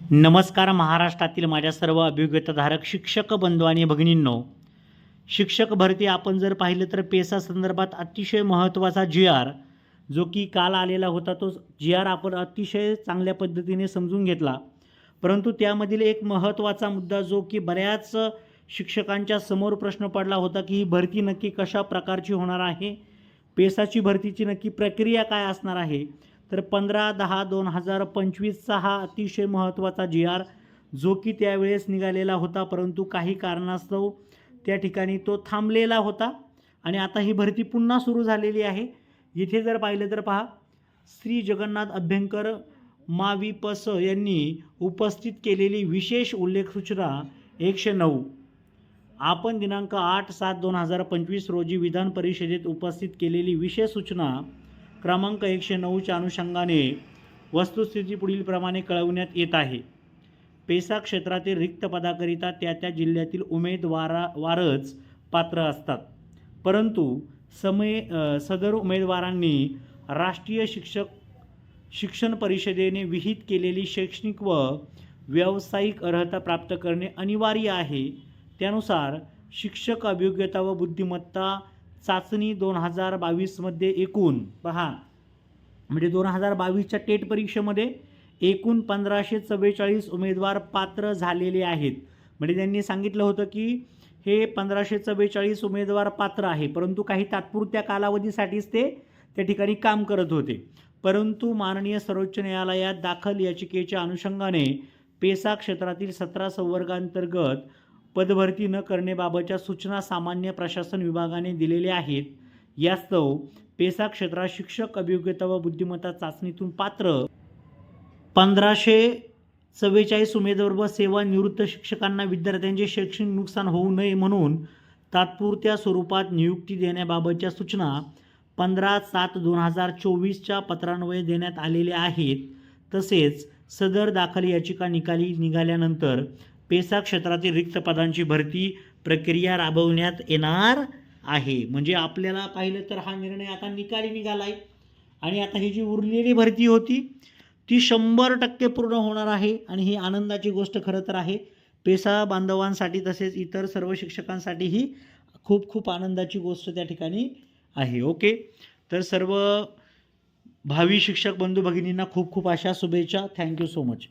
नमस्कार महाराष्ट्रातील माझ्या सर्व अभियोग्यताधारक शिक्षक बंधू आणि भगिनींनो, शिक्षक भरती आपण जर पाहिलं तर पेसा संदर्भात अतिशय महत्त्वाचा जी.आर जो की काल आलेला होता, तो जी.आर आपण अतिशय चांगल्या पद्धतीने समजून घेतला. परंतु त्यामधील एक महत्त्वाचा मुद्दा जो की बऱ्याच शिक्षकांच्या समोर प्रश्न पडला होता की ही भरती नक्की कशा प्रकारची होणार आहे, पेसाची भरतीची नक्की प्रक्रिया काय असणार आहे. तर 15/10/2025चा हा अतिशय महत्त्वाचा जी.आर जो की त्यावेळेस निघालेला होता, परंतु काही कारणास्तव त्या ठिकाणी तो थांबलेला होता आणि आता ही भरती पुन्हा सुरू झालेली आहे. इथे जर पाहिलं तर पहा, श्री जगन्नाथ अभ्यंकर मा.वि.प.स. यांनी उपस्थित केलेली विशेष उल्लेख सूचना 109 आपण दिनांक 8/7/2025 रोजी विधान परिषदेत उपस्थित केलेली विशेष सूचना क्रमांक 109च्या अनुषंगाने वस्तुस्थिती पुढील प्रमाणे कळवण्यात येत आहे. पेसा क्षेत्रातील रिक्त पदाकरिता त्या जिल्ह्यातील उमेदवारच पात्र असतात, परंतु सदर उमेदवारांनी राष्ट्रीय शिक्षण परिषदेने विहित केलेली शैक्षणिक व व्यावसायिक अर्हता प्राप्त करणे अनिवार्य आहे. त्यानुसार शिक्षक अभियोग्यता व बुद्धिमत्ता चाचणी 2022मध्ये एकूण पहा, म्हणजे 2022च्या टेट परीक्षेमध्ये एकूण 1544 उमेदवार पात्र झालेले आहेत. म्हणजे त्यांनी सांगितलं होतं की हे 1544 उमेदवार पात्र आहे, परंतु काही तात्पुरत्या कालावधीसाठीच ते त्या ठिकाणी काम करत होते. परंतु माननीय सर्वोच्च न्यायालयात दाखल याचिकेच्या अनुषंगाने पेसा क्षेत्रातील 17 संवर्गांतर्गत पदभरती न करण्याबाबतच्या सूचना सामान्य प्रशासन विभागाने दिलेल्या आहेत. यास्तव पेसा क्षेत्रात शिक्षक अभियोग्यता व बुद्धिमत्ता चाचणीतून पात्र 1544 उमेदवार व सेवानिवृत्त शिक्षकांना विद्यार्थ्यांचे शैक्षणिक नुकसान होऊ नये म्हणून तात्पुरत्या स्वरूपात नियुक्ती देण्याबाबतच्या सूचना 15/7/2024च्या पत्रान्वये देण्यात आलेल्या आहेत. तसेच सदर दाखल याचिका निकाली निघाल्यानंतर पेसा क्षेत्रातील रिक्त पदांची भरती प्रक्रिया राबवण्यात येणार आहे. म्हणजे आपल्याला पाहिलं तर हा निर्णय आता निकाली निघाला आहे आणि आता ही जी उरलेली भरती होती ती 100% पूर्ण होणार आहे आणि ही आनंदाची गोष्ट खरं तर आहे पेसा बांधवांसाठी, तसेच इतर सर्व शिक्षकांसाठी ही खूप खूप आनंदाची गोष्ट त्या ठिकाणी आहे. ओके, तर सर्व भावी शिक्षक बंधू भगिनींना खूप खूप अशा शुभेच्छा. Thank you so much.